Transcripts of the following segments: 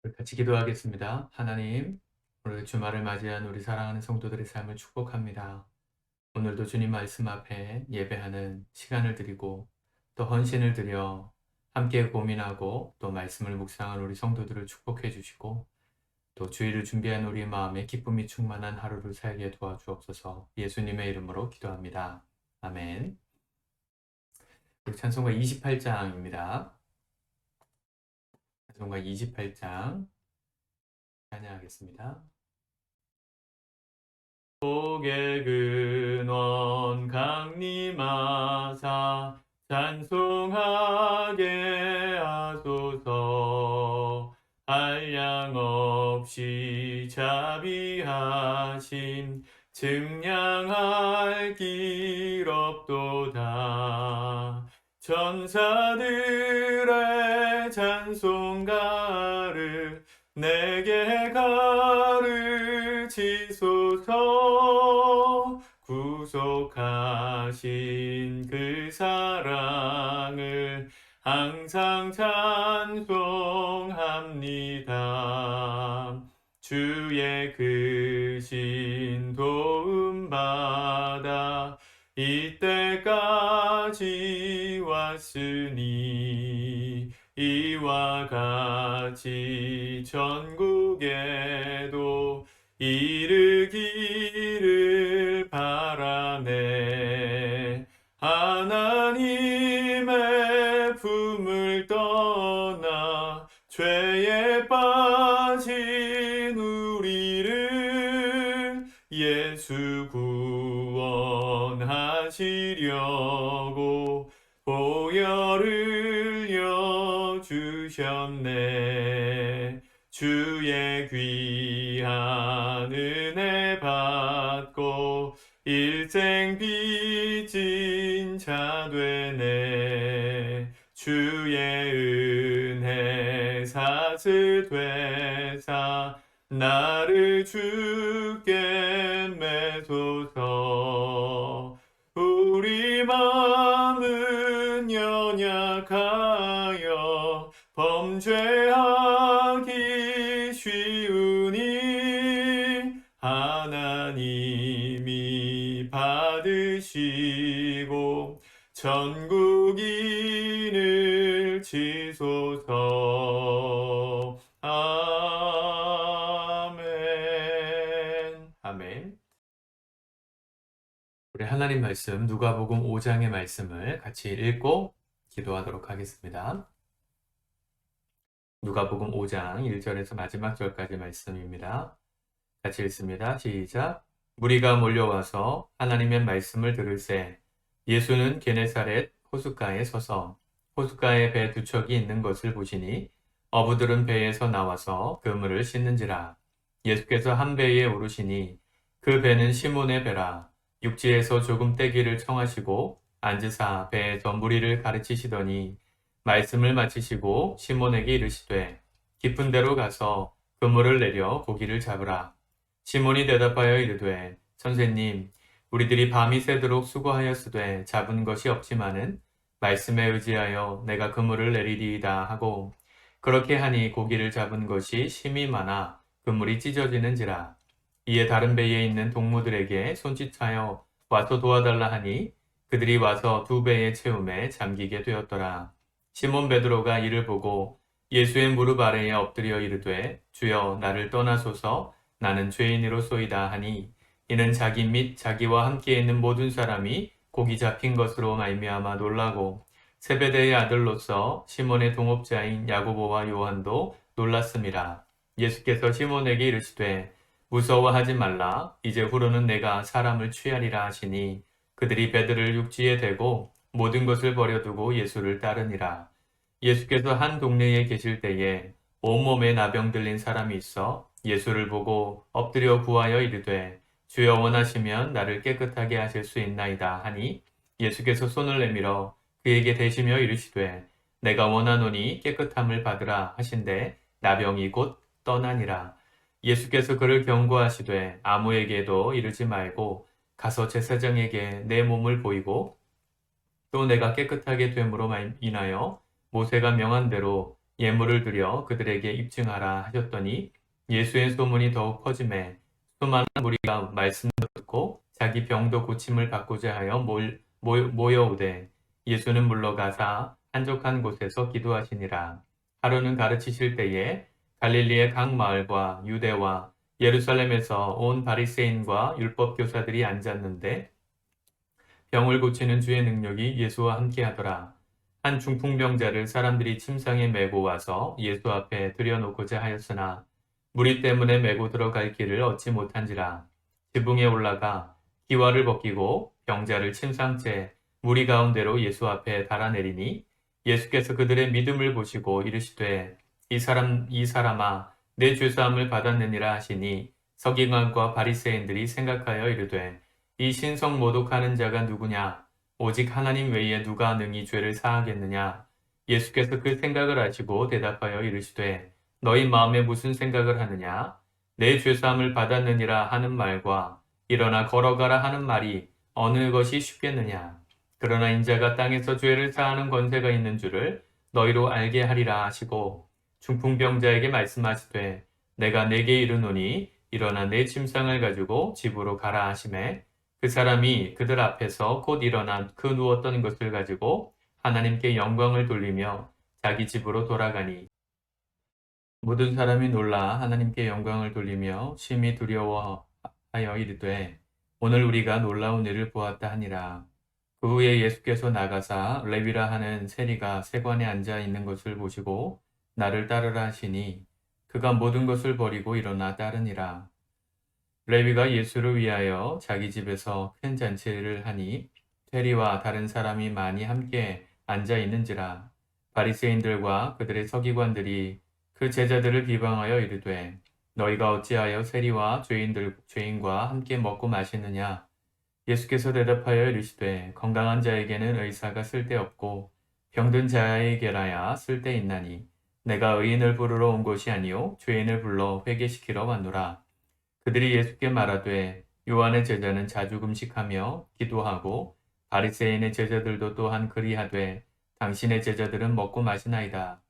우리 같이 기도하겠습니다. 하나님, 오늘 주말을 맞이한 우리 사랑하는 성도들의 삶을 축복합니다. 오늘도 주님 말씀 앞에 예배하는 시간을 드리고 또 헌신을 드려 함께 고민하고 또 말씀을 묵상한 우리 성도들을 축복해 주시고 또 주일을 준비한 우리 마음에 기쁨이 충만한 하루를 살게 도와주옵소서. 예수님의 이름으로 기도합니다. 아멘. 우리 찬송가 28장입니다. 찬송가 28장 찬양하겠습니다. 복의 근원 강림하사 찬송하게 하소서. 한량 없이 자비하심 증량할 길 없도다. 천사들의 찬송가를 내게 가르치소서. 구속하신 그 사랑을 항상 찬송합니다. 주의 크신 도움받아 이때까지 왔으니 이와 같이 전국에도 이르기를 바라네. 하나님의 품을 떠나 죄에 빠진 우리를 예수 구원하시려고 보혈을 주셨네. 주의 귀한 은혜 받고 일생 빚진 자 되네. 주의 은혜 사슬되사 나를 주께 매소서. 우리 마음은 연약하여 범죄하기 쉬우니 하나님이 받으시고 천국인을 치소서. 아멘. 아멘. 우리 하나님 말씀 누가복음 5장의 말씀을 같이 읽고 기도하도록 하겠습니다. 누가복음 5장 1절에서 마지막 절까지 말씀입니다. 같이 읽습니다. 시작. 무리가 몰려와서 하나님의 말씀을 들을새 예수는 게네사렛 호숫가에 서서 호숫가에 배 두 척이 있는 것을 보시니 어부들은 배에서 나와서 그물을 씻는지라. 예수께서 한 배에 오르시니 그 배는 시몬의 배라. 육지에서 조금 떼기를 청하시고 앉으사 배에서 무리를 가르치시더니 말씀을 마치시고 시몬에게 이르시되 깊은 데로 가서 그물을 내려 고기를 잡으라. 시몬이 대답하여 이르되 선생님, 우리들이 밤이 새도록 수고하였으되 잡은 것이 없지만은 말씀에 의지하여 내가 그물을 내리리이다 하고 그렇게 하니 고기를 잡은 것이 심이 많아 그물이 찢어지는지라. 이에 다른 배에 있는 동무들에게 손짓하여 와서 도와달라 하니 그들이 와서 두 배의 채움에 잠기게 되었더라. 시몬 베드로가 이를 보고 예수의 무릎 아래에 엎드려 이르되 주여 나를 떠나소서 나는 죄인이로소이다 하니 이는 자기 및 자기와 함께 있는 모든 사람이 고기 잡힌 것으로 말미암아 놀라고 세베대의 아들로서 시몬의 동업자인 야고보와 요한도 놀랐습니다. 예수께서 시몬에게 이르시되 무서워하지 말라. 이제 후로는 내가 사람을 취하리라 하시니 그들이 배들을 육지에 대고 모든 것을 버려두고 예수를 따르니라. 예수께서 한 동네에 계실 때에 온몸에 나병 들린 사람이 있어 예수를 보고 엎드려 구하여 이르되 주여 원하시면 나를 깨끗하게 하실 수 있나이다 하니 예수께서 손을 내밀어 그에게 대시며 이르시되 내가 원하노니 깨끗함을 받으라 하신대 나병이 곧 떠나니라. 예수께서 그를 경고하시되 아무에게도 이르지 말고 가서 제사장에게 내 몸을 보이고 또 내가 깨끗하게 됨으로 인하여 모세가 명한 대로 예물을 드려 그들에게 입증하라 하셨더니 예수의 소문이 더욱 퍼지매 수많은 무리가 말씀을 듣고 자기 병도 고침을 받고자 하여 모여오되 예수는 물러가사 한적한 곳에서 기도하시니라. 하루는 가르치실 때에 갈릴리의 각 마을과 유대와 예루살렘에서 온 바리새인과 율법 교사들이 앉았는데 병을 고치는 주의 능력이 예수와 함께하더라. 한 중풍병자를 사람들이 침상에 메고 와서 예수 앞에 들여놓고자 하였으나 무리 때문에 메고 들어갈 길을 얻지 못한지라. 지붕에 올라가 기와를 벗기고 병자를 침상째 무리 가운데로 예수 앞에 달아내리니 예수께서 그들의 믿음을 보시고 이르시되 이 사람아 내 죄사함을 받았느니라 하시니 서기관과 바리새인들이 생각하여 이르되 이 신성 모독하는 자가 누구냐? 오직 하나님 외에 누가 능히 죄를 사하겠느냐? 예수께서 그 생각을 아시고 대답하여 이르시되 너희 마음에 무슨 생각을 하느냐? 내 죄사함을 받았느니라 하는 말과 일어나 걸어가라 하는 말이 어느 것이 쉽겠느냐? 그러나 인자가 땅에서 죄를 사하는 권세가 있는 줄을 너희로 알게 하리라 하시고 중풍병자에게 말씀하시되 내가 네게 이르노니 일어나 내 침상을 가지고 집으로 가라 하시매 그 사람이 그들 앞에서 곧 일어나 그 누웠던 것을 가지고 하나님께 영광을 돌리며 자기 집으로 돌아가니 모든 사람이 놀라 하나님께 영광을 돌리며 심히 두려워하여 이르되 오늘 우리가 놀라운 일을 보았다 하니라. 그 후에 예수께서 나가사 레위라 하는 세리가 세관에 앉아 있는 것을 보시고 나를 따르라 하시니 그가 모든 것을 버리고 일어나 따르니라. 레위가 예수를 위하여 자기 집에서 큰 잔치를 하니 세리와 다른 사람이 많이 함께 앉아 있는지라. 바리새인들과 그들의 서기관들이 그 제자들을 비방하여 이르되 너희가 어찌하여 세리와 죄인과 함께 먹고 마시느냐? 예수께서 대답하여 이르시되 건강한 자에게는 의사가 쓸데없고 병든 자에게라야 쓸데있나니 내가 의인을 부르러 온 것이 아니요 죄인을 불러 회개시키러 왔노라. 그들이 예수께 말하되 요한의 제자는 자주 금식하며 기도하고 바리새인의 제자들도 또한 그리하되 당신의 제자들은 먹고 마시나이다.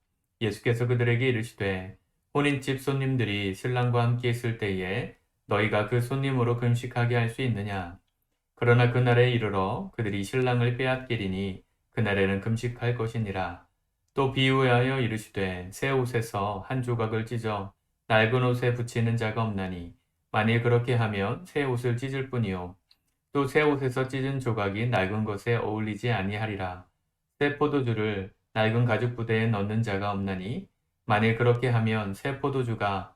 예수께서 그들에게 이르시되 혼인집 손님들이 신랑과 함께 있을 때에 너희가 그 손님으로 금식하게 할 수 있느냐? 그러나 그날에 이르러 그들이 신랑을 빼앗기리니 그날에는 금식할 것이니라. 또 비유하여 이르시되 새 옷에서 한 조각을 찢어 낡은 옷에 붙이는 자가 없나니 만일 그렇게 하면 새 옷을 찢을 뿐이요 또 새 옷에서 찢은 조각이 낡은 것에 어울리지 아니하리라. 새 포도주를 낡은 가죽 부대에 넣는 자가 없나니 만일 그렇게 하면 새 포도주가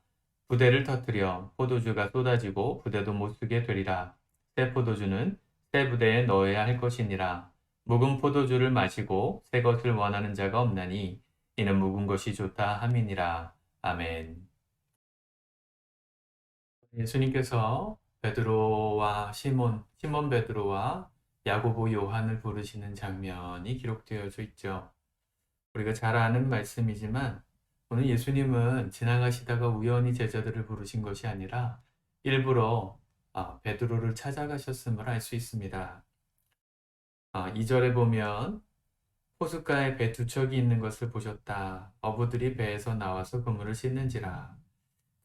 부대를 터뜨려 포도주가 쏟아지고 부대도 못 쓰게 되리라. 새 포도주는 새 부대에 넣어야 할 것이니라. 묵은 포도주를 마시고 새 것을 원하는 자가 없나니 이는 묵은 것이 좋다 함이니라. 아멘. 예수님께서 베드로와 시몬 베드로와 야고보 요한을 부르시는 장면이 기록되어져 있죠. 우리가 잘 아는 말씀이지만 오늘 예수님은 지나가시다가 우연히 제자들을 부르신 것이 아니라 일부러 베드로를 찾아가셨음을 알 수 있습니다. 2절에 보면 호숫가에 배 두 척이 있는 것을 보셨다. 어부들이 배에서 나와서 그물을 씻는지라.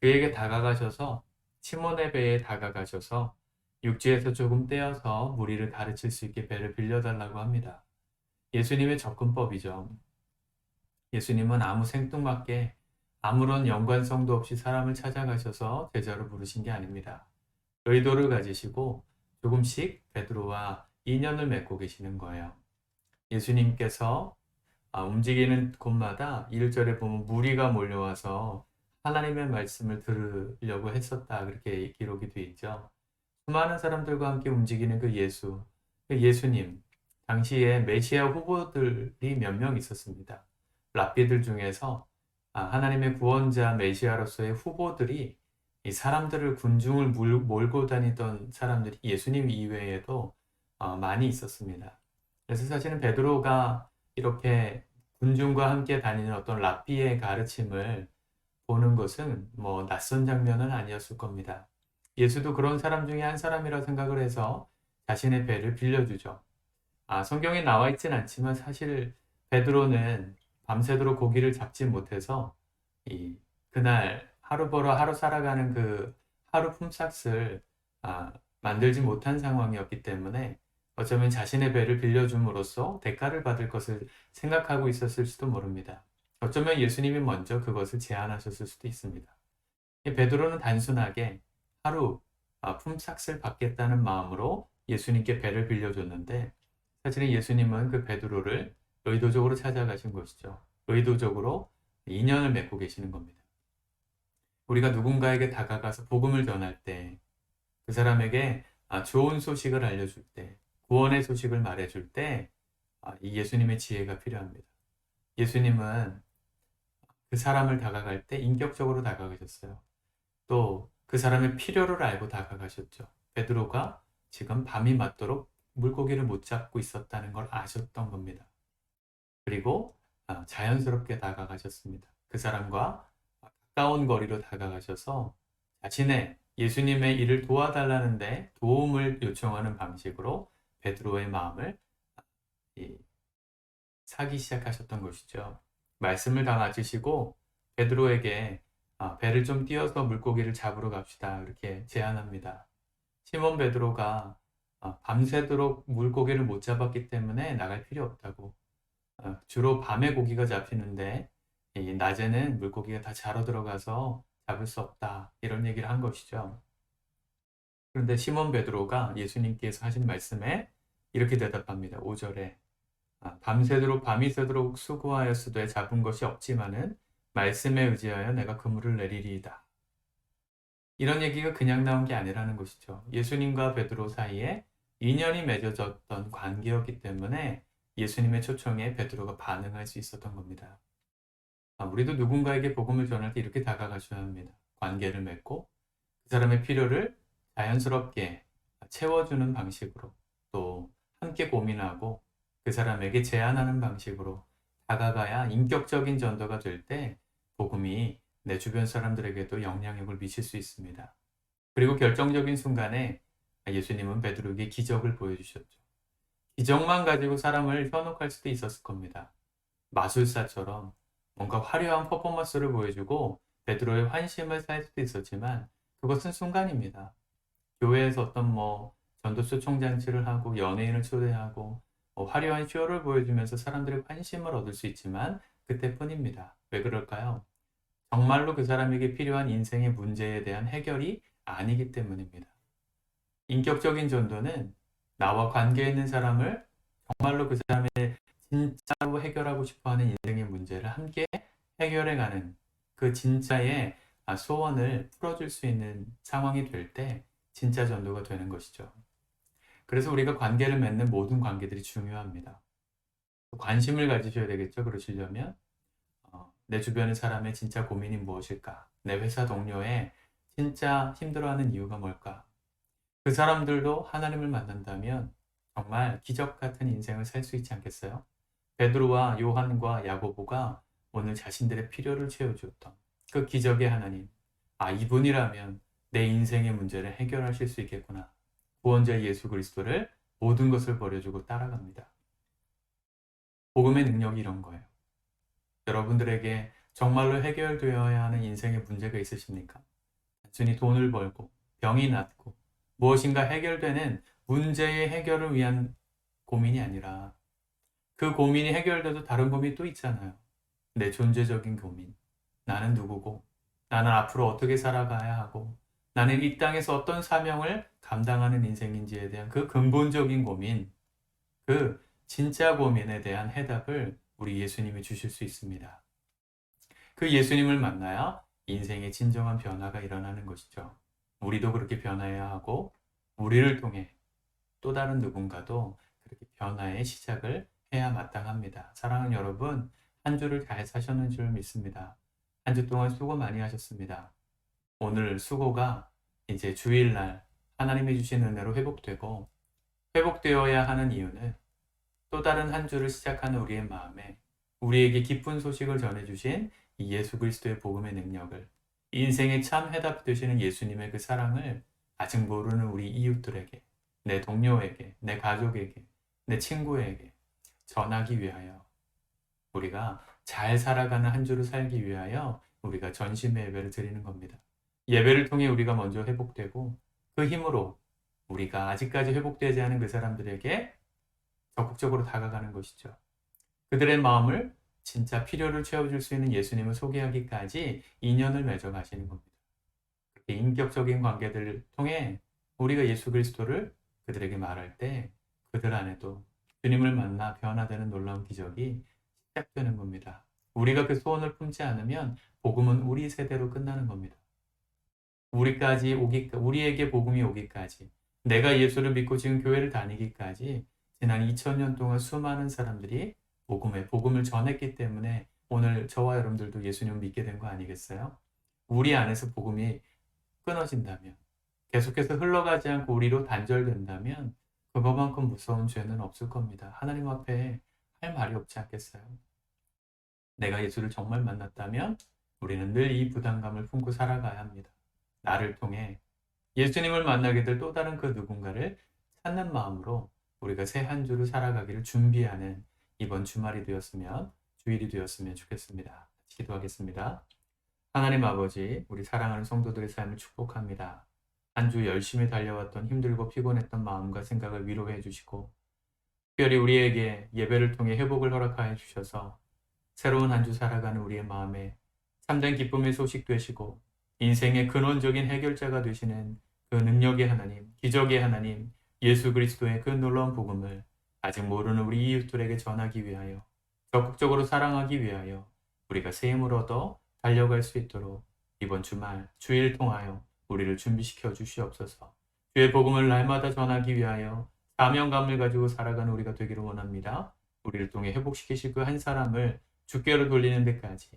그에게 다가가셔서 시몬의 배에 다가가셔서 육지에서 조금 떼어서 무리를 가르칠 수 있게 배를 빌려달라고 합니다. 예수님의 접근법이죠. 예수님은 아무 생뚱맞게 아무런 연관성도 없이 사람을 찾아가셔서 제자로 부르신 게 아닙니다. 의도를 가지시고 조금씩 베드로와 인연을 맺고 계시는 거예요. 예수님께서 움직이는 곳마다 1절에 보면 무리가 몰려와서 하나님의 말씀을 들으려고 했었다. 그렇게 기록이 되어 있죠. 수많은 사람들과 함께 움직이는 그 예수님, 당시에 메시아 후보들이 몇 명 있었습니다. 랍비들 중에서 하나님의 구원자 메시아로서의 후보들이 이 사람들을 군중을 몰고 다니던 사람들이 예수님 이외에도 많이 있었습니다. 그래서 사실은 베드로가 이렇게 군중과 함께 다니는 어떤 랍비의 가르침을 보는 것은 낯선 장면은 아니었을 겁니다. 예수도 그런 사람 중에 한 사람이라 생각을 해서 자신의 배를 빌려주죠. 성경에 나와 있진 않지만 사실 베드로는 밤새도록 고기를 잡지 못해서 그날 하루 벌어 하루 살아가는 그 하루 품삯을 만들지 못한 상황이었기 때문에 어쩌면 자신의 배를 빌려줌으로써 대가를 받을 것을 생각하고 있었을 수도 모릅니다. 어쩌면 예수님이 먼저 그것을 제안하셨을 수도 있습니다. 베드로는 단순하게 하루 품삯을 받겠다는 마음으로 예수님께 배를 빌려줬는데, 사실은 예수님은 그 베드로를 의도적으로 찾아가신 것이죠. 의도적으로 인연을 맺고 계시는 겁니다. 우리가 누군가에게 다가가서 복음을 전할 때, 그 사람에게 좋은 소식을 알려줄 때, 구원의 소식을 말해줄 때, 이 예수님의 지혜가 필요합니다. 예수님은 그 사람을 다가갈 때 인격적으로 다가가셨어요. 또 그 사람의 필요를 알고 다가가셨죠. 베드로가 지금 밤이 맞도록 물고기를 못 잡고 있었다는 걸 아셨던 겁니다. 그리고 자연스럽게 다가가셨습니다. 그 사람과 가까운 거리로 다가가셔서 자신의 예수님의 일을 도와달라는데 도움을 요청하는 방식으로 베드로의 마음을 사기 시작하셨던 것이죠. 말씀을 다 마치시고 베드로에게 배를 좀 띄워서 물고기를 잡으러 갑시다, 이렇게 제안합니다. 시몬 베드로가 밤새도록 물고기를 못 잡았기 때문에 나갈 필요 없다고, 주로 밤에 고기가 잡히는데 낮에는 물고기가 다 자러 들어가서 잡을 수 없다, 이런 얘기를 한 것이죠. 그런데 시몬 베드로가 예수님께서 하신 말씀에 이렇게 대답합니다. 5절에 밤이 새도록 수고하였으되 잡은 것이 없지만은 말씀에 의지하여 내가 그물을 내리리이다. 이런 얘기가 그냥 나온 게 아니라는 것이죠. 예수님과 베드로 사이에 인연이 맺어졌던 관계였기 때문에 예수님의 초청에 베드로가 반응할 수 있었던 겁니다. 우리도 누군가에게 복음을 전할 때 이렇게 다가가셔야 합니다. 관계를 맺고 그 사람의 필요를 자연스럽게 채워주는 방식으로, 또 함께 고민하고 그 사람에게 제안하는 방식으로 다가가야 인격적인 전도가 될 때 복음이 내 주변 사람들에게도 영향력을 미칠 수 있습니다. 그리고 결정적인 순간에 예수님은 베드로에게 기적을 보여주셨죠. 기적만 가지고 사람을 현혹할 수도 있었을 겁니다. 마술사처럼 뭔가 화려한 퍼포먼스를 보여주고 베드로의 환심을 살 수도 있었지만 그것은 순간입니다. 교회에서 어떤 전도서 총잔치를 하고 연예인을 초대하고 화려한 쇼를 보여주면서 사람들의 관심을 얻을 수 있지만 그때뿐입니다. 왜 그럴까요? 정말로 그 사람에게 필요한 인생의 문제에 대한 해결이 아니기 때문입니다. 인격적인 전도는 나와 관계 있는 사람을 정말로 그 사람의 진짜로 해결하고 싶어하는 인생의 문제를 함께 해결해가는 그 진짜의 소원을 풀어줄 수 있는 상황이 될 때 진짜 전도가 되는 것이죠. 그래서 우리가 관계를 맺는 모든 관계들이 중요합니다. 관심을 가지셔야 되겠죠. 그러시려면 내 주변의 사람의 진짜 고민이 무엇일까? 내 회사 동료의 진짜 힘들어하는 이유가 뭘까? 그 사람들도 하나님을 만난다면 정말 기적 같은 인생을 살 수 있지 않겠어요? 베드로와 요한과 야고보가 오늘 자신들의 필요를 채워주었던 그 기적의 하나님, 이분이라면 내 인생의 문제를 해결하실 수 있겠구나. 구원자 예수 그리스도를 모든 것을 버려주고 따라갑니다. 복음의 능력이 이런 거예요. 여러분들에게 정말로 해결되어야 하는 인생의 문제가 있으십니까? 단순히 돈을 벌고 병이 낫고 무엇인가 해결되는 문제의 해결을 위한 고민이 아니라 그 고민이 해결돼도 다른 고민이 또 있잖아요. 내 존재적인 고민. 나는 누구고, 나는 앞으로 어떻게 살아가야 하고, 나는 이 땅에서 어떤 사명을 감당하는 인생인지에 대한 그 근본적인 고민, 그 진짜 고민에 대한 해답을 우리 예수님이 주실 수 있습니다. 그 예수님을 만나야 인생의 진정한 변화가 일어나는 것이죠. 우리도 그렇게 변화해야 하고 우리를 통해 또 다른 누군가도 그렇게 변화의 시작을 해야 마땅합니다. 사랑하는 여러분, 한 주를 잘 사셨는 줄 믿습니다. 한 주 동안 수고 많이 하셨습니다. 오늘 수고가 이제 주일날 하나님이 주신 은혜로 회복되고, 회복되어야 하는 이유는 또 다른 한 주를 시작하는 우리의 마음에 우리에게 기쁜 소식을 전해주신 이 예수 그리스도의 복음의 능력을, 인생의 참 해답 되시는 예수님의 그 사랑을 아직 모르는 우리 이웃들에게, 내 동료에게, 내 가족에게, 내 친구에게 전하기 위하여 우리가 잘 살아가는 한 주를 살기 위하여 우리가 전심의 예배를 드리는 겁니다. 예배를 통해 우리가 먼저 회복되고 그 힘으로 우리가 아직까지 회복되지 않은 그 사람들에게 적극적으로 다가가는 것이죠. 그들의 마음을 진짜 필요를 채워줄 수 있는 예수님을 소개하기까지 인연을 맺어 가시는 겁니다. 그렇게 인격적인 관계들을 통해 우리가 예수 그리스도를 그들에게 말할 때 그들 안에도 주님을 만나 변화되는 놀라운 기적이 시작되는 겁니다. 우리가 그 소원을 품지 않으면 복음은 우리 세대로 끝나는 겁니다. 우리에게 복음이 오기까지, 내가 예수를 믿고 지금 교회를 다니기까지 지난 2000년 동안 수많은 사람들이 복음을 전했기 때문에 오늘 저와 여러분들도 예수님을 믿게 된 거 아니겠어요? 우리 안에서 복음이 끊어진다면, 계속해서 흘러가지 않고 우리로 단절된다면 그거만큼 무서운 죄는 없을 겁니다. 하나님 앞에 할 말이 없지 않겠어요? 내가 예수를 정말 만났다면 우리는 늘 이 부담감을 품고 살아가야 합니다. 나를 통해 예수님을 만나게 될 또 다른 그 누군가를 찾는 마음으로 우리가 새 한 주를 살아가기를 준비하는 이번 주일이 되었으면 좋겠습니다. 기도하겠습니다. 하나님 아버지, 우리 사랑하는 성도들의 삶을 축복합니다. 한 주 열심히 달려왔던 힘들고 피곤했던 마음과 생각을 위로해 주시고, 특별히 우리에게 예배를 통해 회복을 허락하여 주셔서 새로운 한 주 살아가는 우리의 마음에 참된 기쁨의 소식 되시고 인생의 근원적인 해결자가 되시는 그 능력의 하나님, 기적의 하나님, 예수 그리스도의 그 놀라운 복음을 아직 모르는 우리 이웃들에게 전하기 위하여, 적극적으로 사랑하기 위하여 우리가 새 힘을 얻어 달려갈 수 있도록 이번 주일 통하여 우리를 준비시켜 주시옵소서. 주의 복음을 날마다 전하기 위하여 사명감을 가지고 살아가는 우리가 되기를 원합니다. 우리를 통해 회복시키실 그 한 사람을 주께로 돌리는 데까지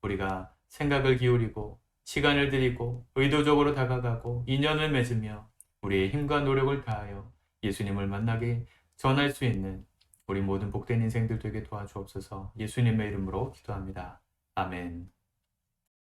우리가 생각을 기울이고 시간을 들이고 의도적으로 다가가고 인연을 맺으며 우리의 힘과 노력을 다하여 예수님을 만나게 전할 수 있는 우리 모든 복된 인생들 되게 도와주옵소서. 예수님의 이름으로 기도합니다. 아멘.